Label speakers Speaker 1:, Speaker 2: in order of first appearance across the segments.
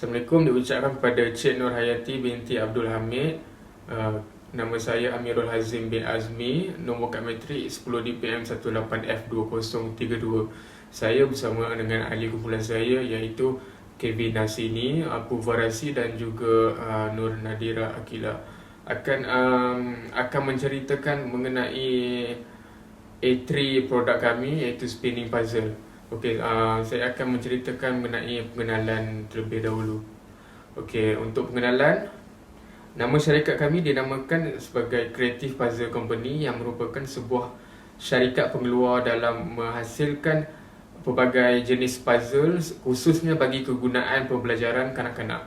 Speaker 1: Assalamualaikum diucapkan kepada Cik Nur Hayati binti Abdul Hamid. Nama saya Amirul Hazim bin Azmi. Nombor kad matrik 10 DPM 18F2032. Saya bersama dengan ahli kumpulan saya iaitu Kevin Nasini, Puvarasi dan juga Nur Nadira Akila akan menceritakan mengenai A3 produk kami iaitu spinning puzzle. Okey, saya akan menceritakan mengenai pengenalan terlebih dahulu. Okey, untuk pengenalan, nama syarikat kami dinamakan sebagai Creative Puzzle Company yang merupakan sebuah syarikat pengeluar dalam menghasilkan pelbagai jenis puzzle khususnya bagi kegunaan pembelajaran kanak-kanak.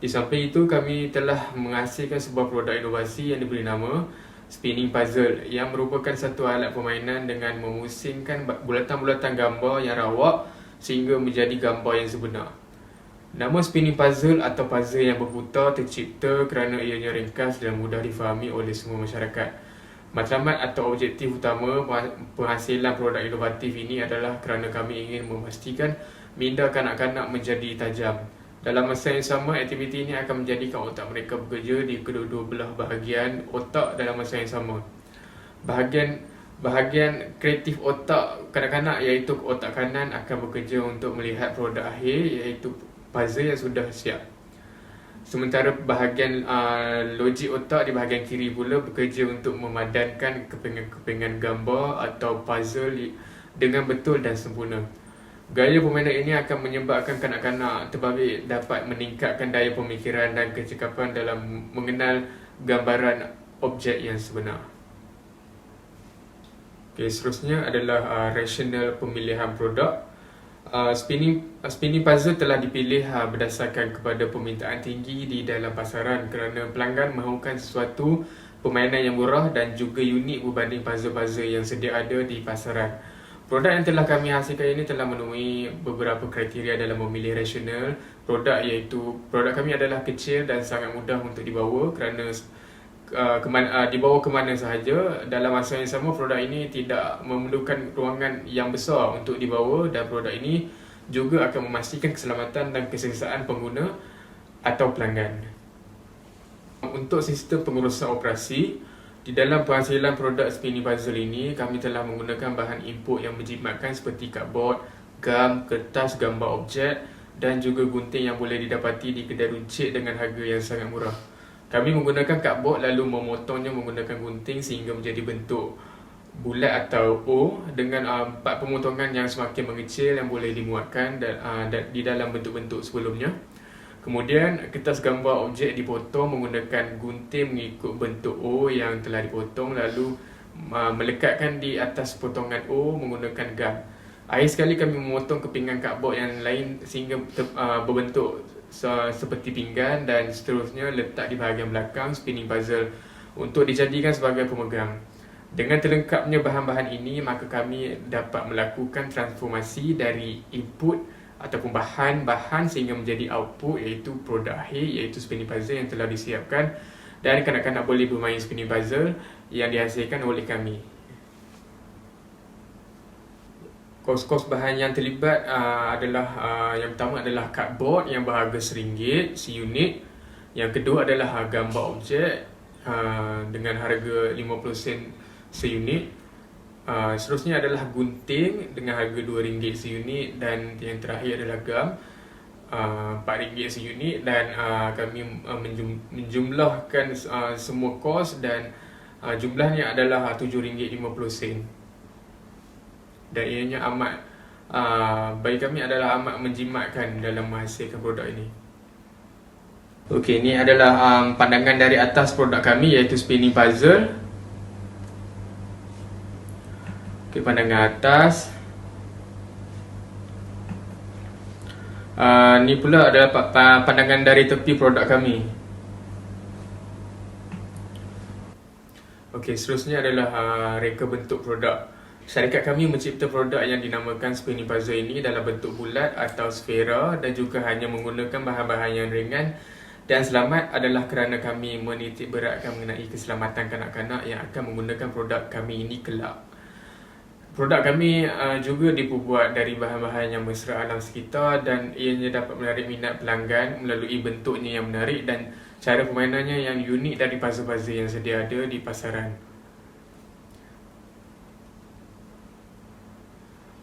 Speaker 1: Di samping itu, kami telah menghasilkan sebuah produk inovasi yang diberi nama spinning puzzle yang merupakan satu alat permainan dengan memusingkan bulatan-bulatan gambar yang rawak sehingga menjadi gambar yang sebenar. Nama spinning puzzle atau puzzle yang berputar tercipta kerana ianya ringkas dan mudah difahami oleh semua masyarakat. Matlamat atau objektif utama penghasilan produk inovatif ini adalah kerana kami ingin memastikan minda kanak-kanak menjadi tajam. Dalam masa yang sama, aktiviti ini akan menjadikan otak mereka bekerja di kedua-dua belah bahagian otak dalam masa yang sama. Bahagian kreatif otak kanak-kanak iaitu otak kanan akan bekerja untuk melihat produk akhir iaitu puzzle yang sudah siap. Sementara bahagian logik otak di bahagian kiri pula bekerja untuk memadankan kepingan gambar atau puzzle dengan betul dan sempurna. Gaya permainan ini akan menyebabkan kanak-kanak terbabit dapat meningkatkan daya pemikiran dan kecekapan dalam mengenal gambaran objek yang sebenar. Okay, seterusnya adalah rasional pemilihan produk. Spinning puzzle telah dipilih berdasarkan kepada permintaan tinggi di dalam pasaran kerana pelanggan mahukan sesuatu permainan yang murah dan juga unik berbanding puzzle-puzzle yang sedia ada di pasaran. Produk yang telah kami hasilkan ini telah memenuhi beberapa kriteria dalam memilih rasional produk, iaitu produk kami adalah kecil dan sangat mudah untuk dibawa kerana dibawa ke mana sahaja. Dalam masa yang sama, produk ini tidak memerlukan ruangan yang besar untuk dibawa dan produk ini juga akan memastikan keselamatan dan keselesaan pengguna atau pelanggan. Untuk sistem pengurusan operasi, di dalam penghasilan produk spinning puzzle ini, kami telah menggunakan bahan input yang menjimatkan seperti cardboard, gam, kertas gambar objek dan juga gunting yang boleh didapati di kedai runcit dengan harga yang sangat murah. Kami menggunakan cardboard lalu memotongnya menggunakan gunting sehingga menjadi bentuk bulat atau O dengan 4 pemotongan yang semakin mengecil yang boleh dimuatkan di dalam bentuk-bentuk sebelumnya. Kemudian, kertas gambar objek dipotong menggunakan gunting mengikut bentuk O yang telah dipotong lalu melekatkan di atas potongan O menggunakan gam. Akhir sekali kami memotong kepingan cardboard yang lain sehingga berbentuk seperti pinggan dan seterusnya letak di bahagian belakang spinning puzzle untuk dijadikan sebagai pemegang. Dengan terlengkapnya bahan-bahan ini, maka kami dapat melakukan transformasi dari input ataupun bahan-bahan sehingga menjadi output iaitu produk akhir iaitu spinning puzzle yang telah disiapkan dan kanak-kanak boleh bermain spinning puzzle yang dihasilkan oleh kami. Kos-kos bahan yang terlibat adalah yang pertama adalah cardboard yang berharga RM1 seunit. Yang kedua adalah gambar objek dengan harga 50 sen seunit. Seterusnya adalah gunting dengan harga RM2 seunit dan yang terakhir adalah gam RM4 seunit dan kami menjumlahkan semua kos dan jumlahnya adalah RM7.50 dan ianya amat bagi kami adalah amat menjimatkan dalam menghasilkan produk ini. Okey, ini adalah pandangan dari atas produk kami iaitu spinning puzzle. Okay, pandangan atas. Ni pula adalah pandangan dari tepi produk kami. Okey, seterusnya adalah reka bentuk produk. Syarikat kami mencipta produk yang dinamakan spinning puzzle ini dalam bentuk bulat atau sfera dan juga hanya menggunakan bahan-bahan yang ringan dan selamat adalah kerana kami menitik beratkan mengenai keselamatan kanak-kanak yang akan menggunakan produk kami ini kelak. Produk kami juga dibuat dari bahan-bahan yang mesra alam sekitar dan ianya dapat menarik minat pelanggan melalui bentuknya yang menarik dan cara permainannya yang unik dari puzzle-puzzle yang sedia ada di pasaran.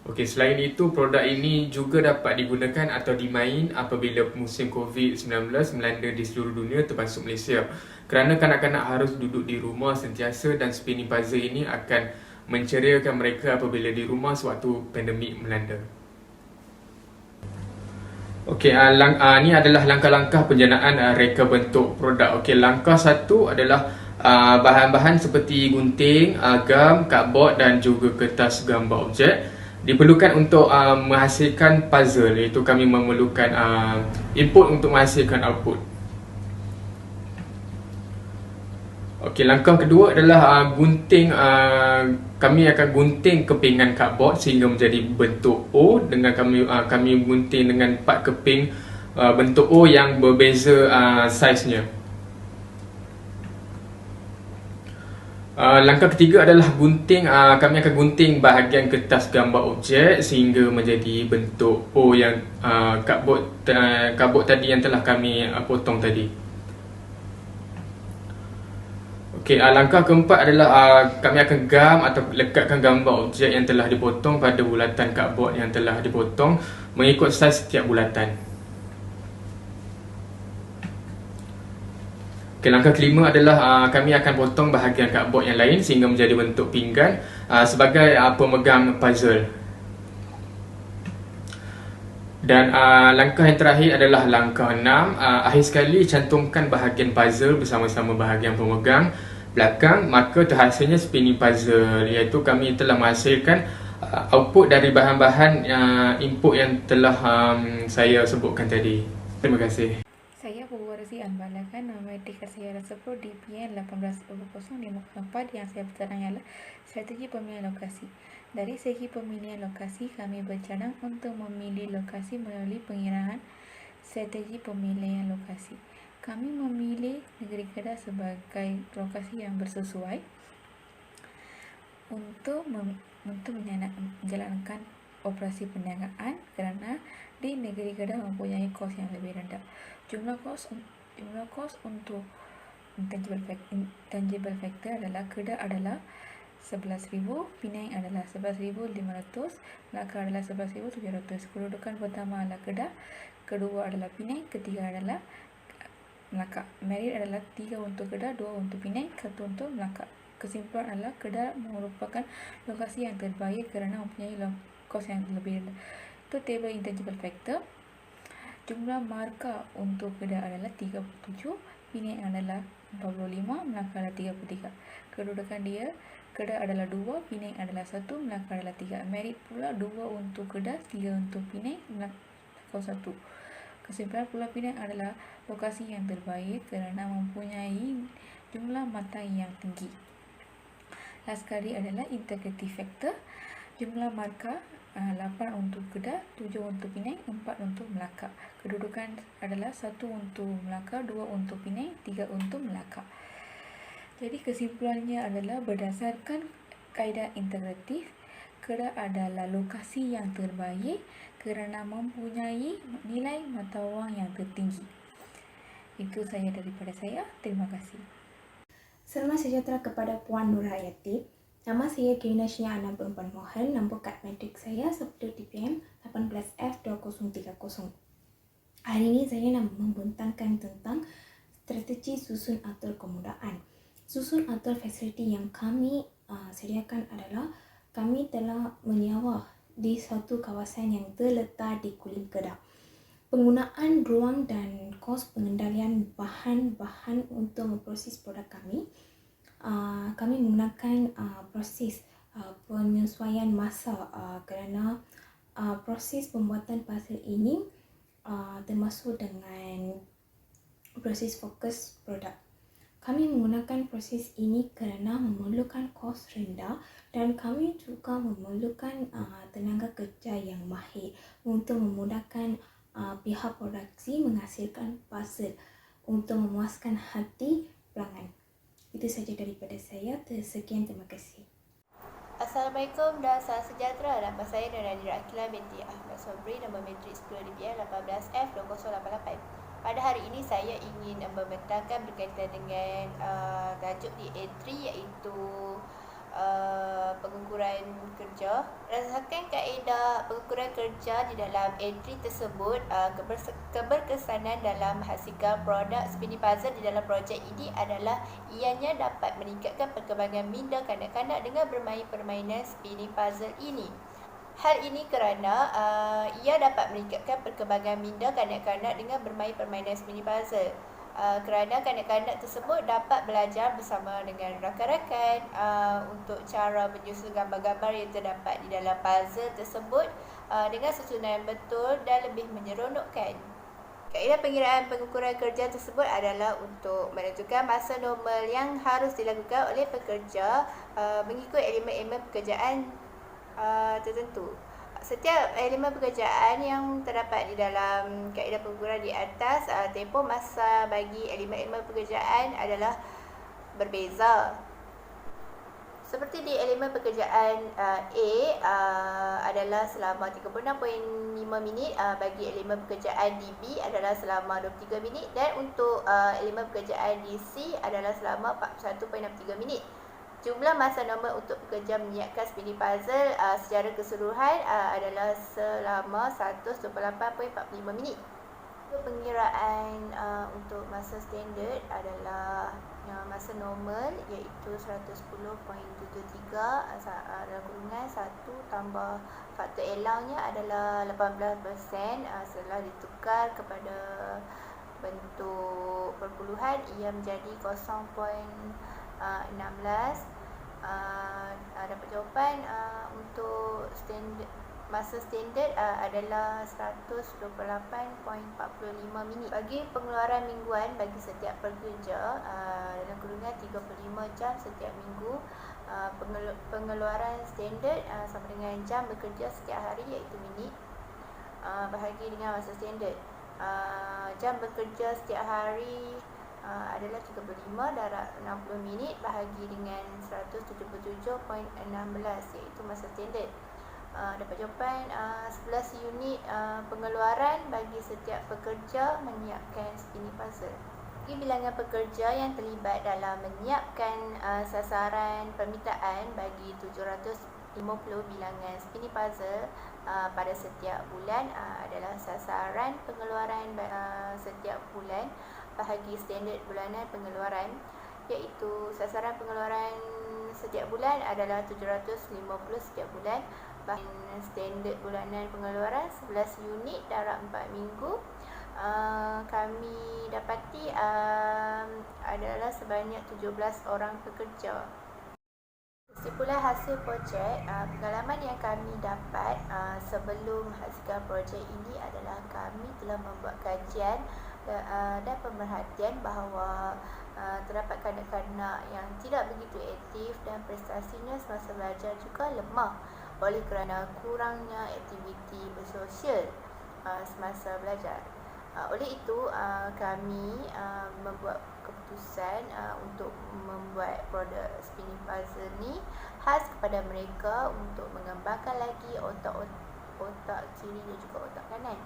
Speaker 1: Okey, selain itu, produk ini juga dapat digunakan atau dimain apabila musim COVID-19 melanda di seluruh dunia termasuk Malaysia. Kerana kanak-kanak harus duduk di rumah sentiasa dan spinning puzzle ini akan menceriakan mereka apabila di rumah sewaktu pandemik melanda. Okey, ni adalah langkah-langkah penjanaan reka bentuk produk. Okey, langkah satu adalah bahan-bahan seperti gunting, gam, cardboard dan juga kertas gambar objek diperlukan untuk menghasilkan puzzle, iaitu kami memerlukan input untuk menghasilkan output. Okey, langkah kedua adalah gunting. Kami akan gunting kepingan cardboard sehingga menjadi bentuk O dengan kami gunting dengan 4 keping bentuk O yang berbeza saiznya. Langkah ketiga adalah gunting. Kami akan gunting bahagian kertas gambar objek sehingga menjadi bentuk O yang cardboard tadi yang telah kami potong tadi. Okey, langkah keempat adalah kami akan gam atau lekatkan gambar objek yang telah dipotong pada bulatan cardboard yang telah dipotong mengikut saiz setiap bulatan. Okey, langkah kelima adalah kami akan potong bahagian cardboard yang lain sehingga menjadi bentuk pinggan sebagai pemegang puzzle. Dan langkah yang terakhir adalah langkah 6. Akhir sekali cantumkan bahagian puzzle bersama-sama bahagian pemegang belakang, maka terhasilnya spinning puzzle, iaitu kami telah menghasilkan output dari bahan-bahan input yang telah saya sebutkan tadi. Terima kasih.
Speaker 2: Saya Puwarzi Anbalakan, nama ID saya Rasapro DPN 180054 yang saya bertenang ialah strategi pemilihan lokasi. Dari segi pemilihan lokasi, kami bercadang untuk memilih lokasi melalui pengiraan strategi pemilihan lokasi. Kami memilih Negeri Kedah sebagai lokasi yang bersesuai untuk menjalankan operasi perniagaan kerana di Negeri Kedah mempunyai kos yang lebih rendah. Jumlah kos untuk intangible factor adalah Kedah adalah 11,000, Penang adalah 11,500, Melaka adalah 11,700. Kedudukan pertama adalah Kedah, kedua adalah Penang, ketiga adalah Melaka. Merit adalah 3 untuk Kedah, 2 untuk Penang, 1 untuk Melaka. Kesimpulan adalah Kedah merupakan lokasi yang terbaik kerana mempunyai kos yang lebih rendah. Itu table intangible factor. Jumlah markah untuk Kedah adalah 37, Penang adalah 45, Melaka adalah 33. Kedudukan dia, Kedah adalah 2, Penang adalah 1, Melaka adalah 3. Merit pula 2 untuk Kedah, 3 untuk Penang, Melaka 1. Kesimpulan pula Penang adalah lokasi yang terbaik kerana mempunyai jumlah mata yang tinggi. Last sekali adalah integrity factor. Jumlah markah 8 untuk Kedah, 7 untuk Penang, 4 untuk Melaka. Kedudukan adalah 1 untuk Melaka, 2 untuk Penang, 3 untuk Melaka. Jadi kesimpulannya adalah berdasarkan kaedah integratif, Kedah adalah lokasi yang terbaik kerana mempunyai nilai mata wang yang tertinggi. Itu saja daripada saya. Terima kasih.
Speaker 3: Selamat sejahtera kepada Puan Nurhayati. Nama saya Kirina Shia Ana Perempuan Mohan. Nombor kad matrik saya 10 DPM 18F2030. Hari ini saya nak membentangkan tentang strategi susun atur kemudahan. Susun atur fasiliti yang kami sediakan adalah kami telah menyewa di satu kawasan yang terletak di Kulim Kedah. Penggunaan ruang dan kos pengendalian bahan-bahan untuk memproses produk kami. Kami menggunakan proses penyesuaian masa kerana proses pembuatan puzzle ini termasuk dengan proses fokus produk. Kami menggunakan proses ini kerana memerlukan kos rendah dan kami juga memerlukan tenaga kerja yang mahir untuk memudahkan pihak produksi menghasilkan puzzle untuk memuaskan hati pelanggan. Itu saja daripada saya. Sekian, terima kasih.
Speaker 4: Assalamualaikum dan salam sejahtera. Nama saya Nadira Akila binti Ahmad Sobri, nombor matrik 10 DPR 18F2088. Pada hari ini saya ingin membentangkan berkaitan dengan tajuk di A3 iaitu pengukuran kerja. Berdasarkan kaedah pengukuran kerja di dalam A3 tersebut, keberkesanan dalam menghasilkan produk spinning puzzle di dalam projek ini adalah ianya dapat meningkatkan perkembangan minda kanak-kanak dengan bermain permainan spinning puzzle ini. Hal ini kerana ia dapat meningkatkan perkembangan minda kanak-kanak dengan bermain permainan spinning puzzle. Kerana kanak-kanak tersebut dapat belajar bersama dengan rakan-rakan untuk cara menyusun gambar-gambar yang terdapat di dalam puzzle tersebut dengan susunan yang betul dan lebih menyeronokkan. Kaedah pengiraan pengukuran kerja tersebut adalah untuk menentukan masa normal yang harus dilakukan oleh pekerja mengikut elemen-elemen pekerjaan tertentu. Setiap elemen pekerjaan yang terdapat di dalam kaedah pengukuran di atas, tempoh masa bagi elemen-elemen pekerjaan adalah berbeza. Seperti di elemen pekerjaan A adalah selama 36.5 minit, bagi elemen pekerjaan di B adalah selama 23 minit dan untuk elemen pekerjaan di C adalah selama 41.63 minit. Jumlah masa normal untuk pekerja menyiapkan spinning puzzle secara keseluruhan adalah selama 128.45 minit. Pengiraan untuk masa standard adalah masa normal iaitu 110.73 dalam kurungan 1 tambah faktor allowance-nya adalah 18% setelah ditukar kepada bentuk perpuluhan ia menjadi 0.16. Dapat jawapan untuk masa standard adalah 128.45 minit. Bagi pengeluaran mingguan bagi setiap pekerja dalam kurungan 35 jam setiap minggu, pengeluaran standard sama dengan jam bekerja setiap hari iaitu minit bahagi dengan masa standard. Jam bekerja setiap hari adalah 35 darab 60 minit bahagi dengan 177.16 iaitu masa standard. Dapat jawapan 11 unit pengeluaran bagi setiap pekerja menyiapkan spinning puzzle. Bagi bilangan pekerja yang terlibat dalam menyiapkan sasaran permintaan bagi 750 bilangan spinning puzzle pada setiap bulan adalah sasaran pengeluaran setiap bulan bahagi standard bulanan pengeluaran, iaitu sasaran pengeluaran setiap bulan adalah 750 setiap bulan bahagi standard bulanan pengeluaran 11 unit darab 4 minggu. Kami dapati adalah sebanyak 17 orang pekerja. Kesimpulan hasil projek, pengalaman yang kami dapat sebelum menghasilkan projek ini adalah kami telah membuat kajian dan pemerhatian bahawa terdapat kanak-kanak yang tidak begitu aktif dan prestasinya semasa belajar juga lemah oleh kerana kurangnya aktiviti bersosial semasa belajar. Oleh itu, kami membuat keputusan untuk membuat produk spinning puzzle ni khas kepada mereka untuk mengembangkan lagi otak kiri dan juga otak kanan,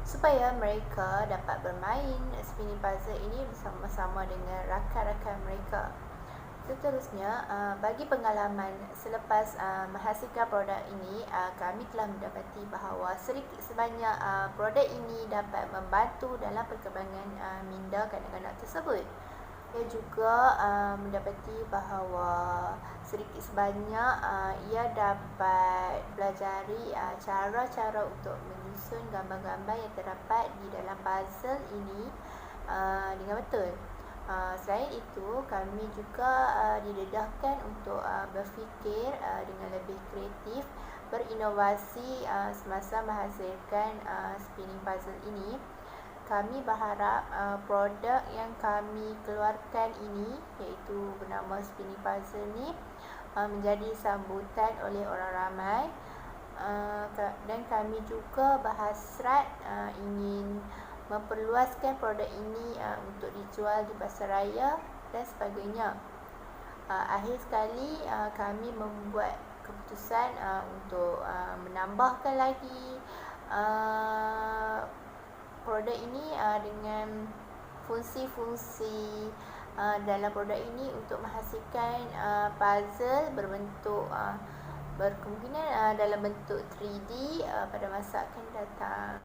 Speaker 4: supaya mereka dapat bermain spinning puzzle ini bersama-sama dengan rakan-rakan mereka. Seterusnya, bagi pengalaman selepas menghasilkan produk ini, kami telah mendapati bahawa sedikit sebanyak produk ini dapat membantu dalam perkembangan minda kanak-kanak tersebut. Ia juga mendapati bahawa sedikit sebanyak ia dapat belajari cara-cara untuk menyusun gambar-gambar yang terdapat di dalam puzzle ini dengan betul. Selain itu, kami juga didedahkan untuk berfikir dengan lebih kreatif, berinovasi semasa menghasilkan spinning puzzle ini. Kami berharap produk yang kami keluarkan ini, iaitu bernama spinning puzzle ni, menjadi sambutan oleh orang ramai, dan kami juga berhasrat ingin memperluaskan produk ini untuk dijual di pasaraya dan sebagainya. Akhir sekali, kami membuat keputusan untuk menambahkan lagi produk ini dengan fungsi-fungsi dalam produk ini untuk menghasilkan puzzle berbentuk berkemungkinan dalam bentuk 3D pada masa akan datang.